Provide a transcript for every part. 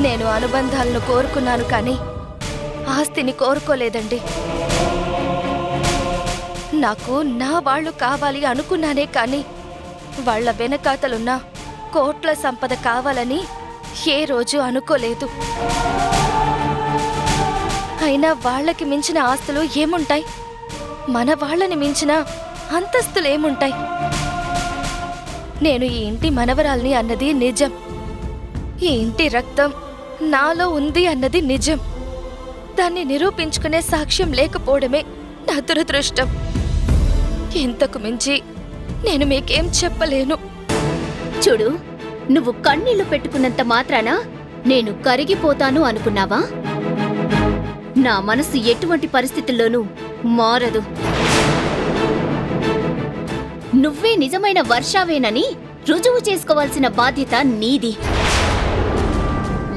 నేను అనుబంధాలను కోరుకున్నాను కానీ ఆస్తిని కోరుకోలేదండి. నాకు నా వాళ్ళు కావాలి అనుకున్నానే కానీ వాళ్ల వెనకాతలున్న కోట్ల సంపద కావాలని ఏ రోజు అనుకోలేదు. అయినా వాళ్లకి మించిన ఆస్తులు ఏముంటాయి? మన వాళ్ళని మించిన అంతస్తులేముంటాయి? నేను ఈ ఇంటి మనవరాల్ని అన్నది నిజం. ఈ ఇంటి రక్తం నాలో ఉంది అన్నది నిజం. దాన్ని నిరూపించుకునే సాక్ష్యం లేకపోవడమే నా దురదృష్టం. ఇంతకు మించి నేను మీకేం చెప్పలేను. చూడు, నువ్వు కన్నీళ్లు పెట్టుకున్నంత మాత్రాన నేను కరిగిపోతాను అనుకున్నావా? నా మనసు ఎటువంటి పరిస్థితుల్లోనూ మారదు. నువ్వే నిజమైన వర్షావేనని రుజువు చేసుకోవాల్సిన బాధ్యత నీది.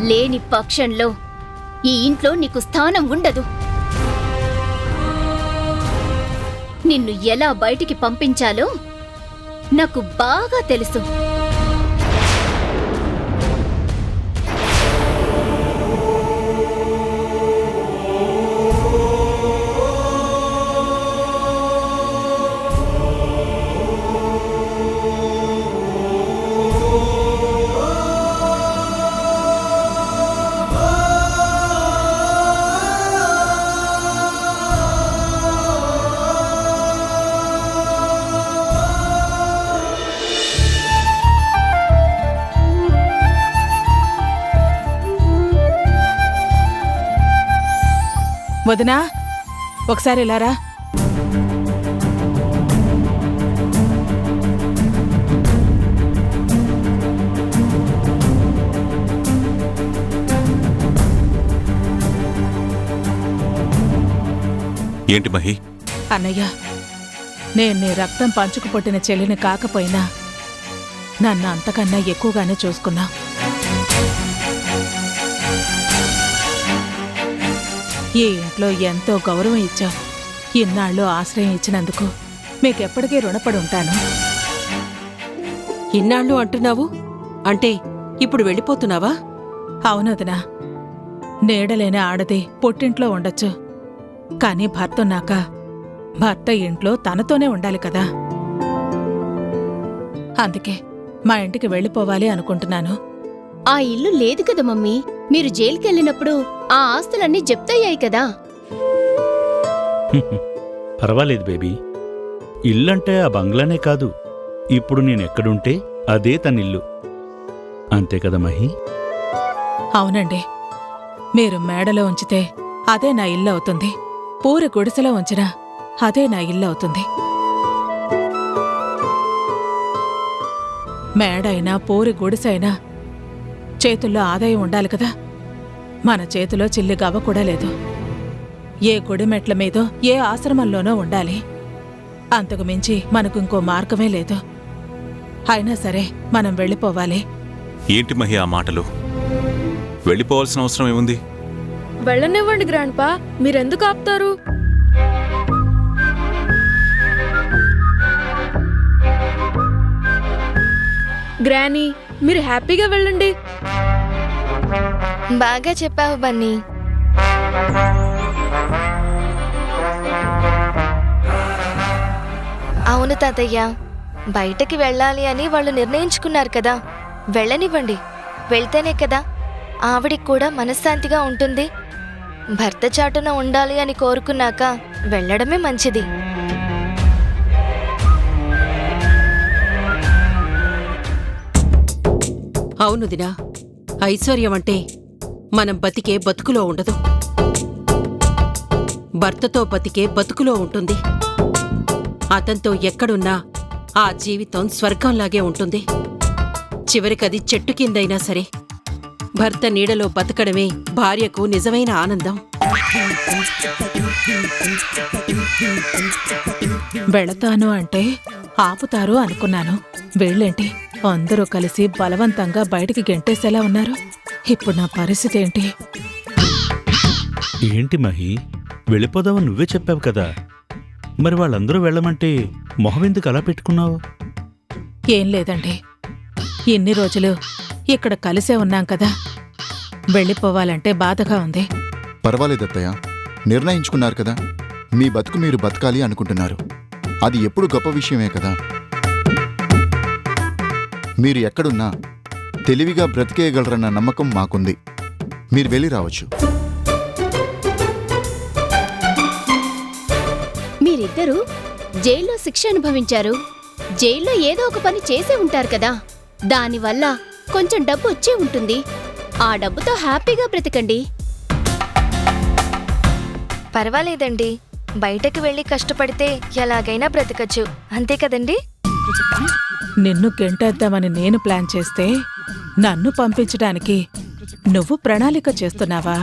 లేని పక్షంలో ఈ ఇంట్లో నీకు స్థానం ఉండదు. నిన్ను ఎలా బయటికి పంపించాలో నాకు బాగా తెలుసు. వదినా, ఒకసారి ఇలారా. ఏంటి మహి? అన్నయ్య, నేను నీ రక్తం పంచుకు పుట్టిన చెల్లిని కాకపోయినా నన్ను అంతకన్నా ఎక్కువగానే చూసుకున్నా. ఈ ఇంట్లో ఎంతో గౌరవం ఇచ్చావు. ఇన్నాళ్ళు ఆశ్రయం ఇచ్చినందుకు మీకెప్పటికీ రుణపడి ఉంటాను. ఇన్నాళ్ళు అంటున్నావు అంటే ఇప్పుడు వెళ్ళిపోతున్నావా? అవునదినా, నీడలేని ఆడది పుట్టింట్లో ఉండొచ్చు, కానీ భర్తన్నాక భర్త ఇంట్లో తనతోనే ఉండాలి కదా. అందుకే మా ఇంటికి వెళ్ళిపోవాలి అనుకుంటున్నాను. ఆ ఇల్లు లేదు కదా మమ్మీ. మీరు జైలుకెళ్ళినప్పుడు ఆ ఆస్తులన్నీ జప్తయ్యాయి కదా. పర్వాలేదు బేబీ. ఇల్లంటే ఆ బంగ్లానే కాదు, ఇప్పుడు నేనెక్కడుంటే అదే తనిల్లు. అంతే కదా మహి? అవునండి, మీరు మేడలో ఉంచితే అదే నా ఇల్లు అవుతుంది. పూరి గుడిసెలో ఉంచినా అదే నా ఇల్లు అవుతుంది. మేడైనా పూరి గుడిసైనా చేతుల్లో ఆదాయం ఉండాలి కదా. మన చేతిలో చిల్లి గవ్వ కూడా లేదు. ఏ గుడిమెట్ల మీదో ఏ ఆశ్రమంలోనో ఉండాలి. అంతకు మించి మనకు ఇంకో మార్గమే లేదు. అయినా సరే మనం వెళ్ళిపోవాలి. ఏంటి మహి ఆ మాటలు? వెళ్ళిపోవాల్సిన అవసరం ఏముంది? వెళ్ళనివ్వండి గ్రాండ్పా, మీరెందుకు ఆపుతారు? గ్రానీ, మీరు హ్యాపీగా వెళ్ళండి. బాగా చెప్పావు బన్నీ. అవును తాతయ్య, బయటకి వెళ్ళాలి అని వాళ్ళు నిర్ణయించుకున్నారు కదా, వెళ్ళనివ్వండి. వెళ్తేనే కదా ఆవిడికి కూడా మనశ్శాంతిగా ఉంటుంది. భర్త చాటున ఉండాలి అని కోరుకున్నాక వెళ్ళడమే మంచిది. అవును దినా, ఐశ్వర్యం అంటే మనం బతికే బతుకులో ఉండదు, భర్తతో బతికే బతుకులో ఉంటుంది. అతనితో ఎక్కడున్నా ఆ జీవితం స్వర్గంలాగే ఉంటుంది. చివరికది చెట్టు కిందైనా సరే భర్త నీడలో బతకడమే భార్యకు నిజమైన ఆనందం. వెళతాను అంటే ఆపుతారు అనుకున్నాను. వీళ్ళేంటి అందరూ కలిసి బలవంతంగా బయటికి గెంటేసేలా ఉన్నారు. ఇప్పుడు నా పరిస్థితి ఏంటి? ఏంటి మహి, వెళ్ళిపోదామని నువ్వే చెప్పావు కదా. మరి వాళ్ళందరూ వెళ్ళమంటే మొహం ఎందుకు అలా పెట్టుకున్నావు? ఏం లేదండి, ఇన్ని రోజులు ఇక్కడ కలిసే ఉన్నాం కదా, వెళ్ళిపోవాలంటే బాధగా ఉంది. పర్వాలేదత్తయ్య, నిర్ణయించుకున్నారు కదా. మీ బతుకు మీరు బతకాలి అనుకుంటున్నారు. అది ఎప్పుడు గొప్ప విషయమే కదా. మీరు ఎక్కడున్నా తెలివిగా బ్రతికేయగలరన్న నమ్మకం మాకుంది. మీరు వెళ్ళి రావచ్చు. మీరిద్దరూ జైల్లో శిక్ష అనుభవించారు. జైల్లో ఏదో ఒక పని చేసే ఉంటారు కదా, దానివల్ల కొంచెం డబ్బు వచ్చే ఉంటుంది. ఆ డబ్బుతో హ్యాపీగా బ్రతకండి. పర్వాలేదండి, బయటకు వెళ్ళి కష్టపడితే ఎలాగైనా బ్రతకచ్చు, అంతే కదండి? నిన్ను గెంటేద్దామని నేను ప్లాన్ చేస్తే నన్ను పంపించడానికి నువ్వు ప్రణాళిక చేస్తున్నావా?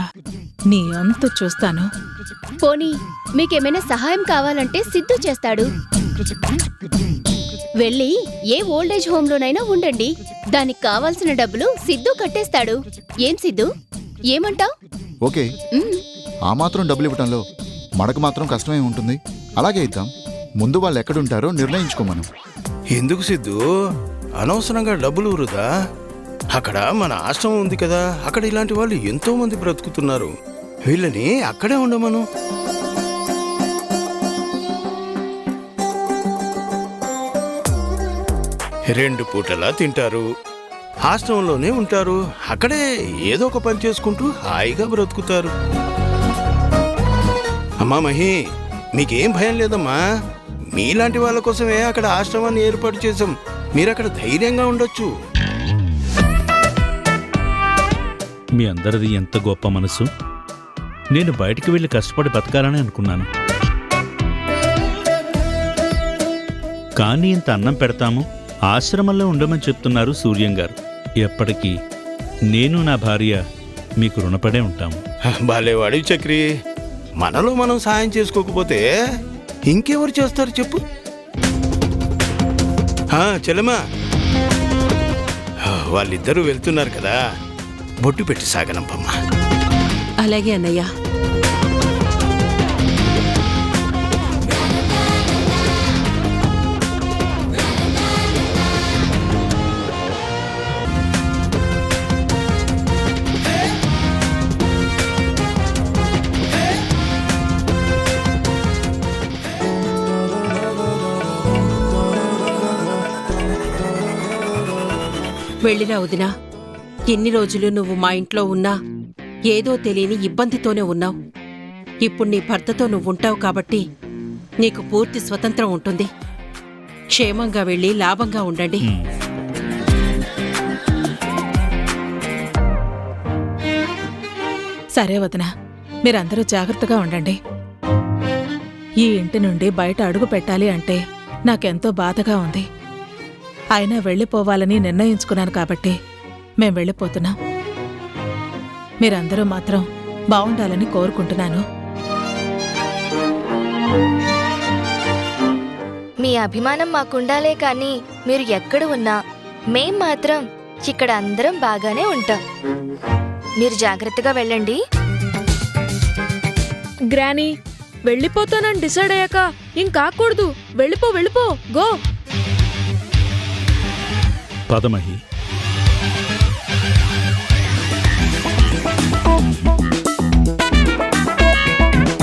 నీ అంతు చూస్తాను. పోనీ మీకేమైనా సహాయం కావాలంటే సిద్ధు చేస్తాడు. వెళ్ళి ఏ ఓల్డేజ్ హోంలోనైనా ఉండండి. దానికి కావాల్సిన డబ్బులు సిద్ధు కట్టేస్తాడు. ఏం సిద్ధు, ఏమంటావ్? ఓకే, ఆ మాత్రం డబ్బులు ఇవ్వటంలో మనకు మాత్రం కష్టమే ఉంటుంది. అలాగే ఇద్దాం. ముందు వాళ్ళు ఎక్కడుంటారో నిర్ణయించుకోమను. ఎందుకు సిద్ధు అనవసరంగా డబ్బులు వృధా? అక్కడ మన ఆశ్రమం ఉంది కదా, అక్కడ ఇలాంటి వాళ్ళు ఎంతో మంది బ్రతుకుతున్నారు. వీళ్ళని అక్కడే ఉండమను. రెండు పూటలా తింటారు, ఆశ్రమంలోనే ఉంటారు, అక్కడే ఏదో ఒక పని చేసుకుంటూ హాయిగా బ్రతుకుతారు. అమ్మా మహి, మీకేం భయం లేదమ్మా. మీలాంటి వాళ్ళ కోసమే అక్కడ ఆశ్రమాన్ని ఏర్పాటు చేశాం. మీరక్కడ ధైర్యంగా ఉండొచ్చు. మీ అందరిది ఎంత గొప్ప మనసు. నేను బయటికి వెళ్ళి కష్టపడి బతకాలని అనుకున్నాను. కానీ ఇంత అన్నం పెడతాము, ఆశ్రమంలో ఉండమని చెప్తున్నారు సూర్యం గారు. ఎప్పటికీ నేను నా భార్య మీకు రుణపడే ఉంటాము. బాలేవాడి చక్రి, మనలో మనం సాయం చేసుకోకపోతే ఇంకెవరు చేస్తారు చెప్పు? చెల్లెమ్మా, వాళ్ళిద్దరూ వెళ్తున్నారు కదా, బొట్టు పెట్టి సాగనంపమ్మా. అలాగే అన్నయ్య. వెళ్ళిరా వదినా. ఎన్ని రోజులు నువ్వు మా ఇంట్లో ఉన్నా ఏదో తెలియని ఇబ్బందితోనే ఉన్నావు. ఇప్పుడు నీ భర్తతో నువ్వుంటావు కాబట్టి నీకు పూర్తి స్వతంత్రం ఉంటుంది. క్షేమంగా వెళ్ళి లాభంగా ఉండండి. సరే వదినా, మీరందరూ జాగ్రత్తగా ఉండండి. ఈ ఇంటి నుండి బయట అడుగు పెట్టాలి అంటే నాకెంతో బాధగా ఉంది. అయినా వెళ్ళిపోవాలని నిర్ణయించుకున్నాను కాబట్టి మేం వెళ్ళిపోతున్నాం. మీరందరూ మాత్రం బావుండాలని కోరుకుంటున్నాను. మీ అభిమానం మాకుండాలే కానీ మీరు ఎక్కడ ఉన్నా మేం మాత్రం ఇక్కడ అందరం బాగానే ఉంటాం. మీరు జాగ్రత్తగా వెళ్ళండి. గ్రానీ, వెళ్ళిపోతానని డిసైడ్ అయ్యాక ఇంకాకూడదు. వెళ్ళిపో, గో. పదమహి.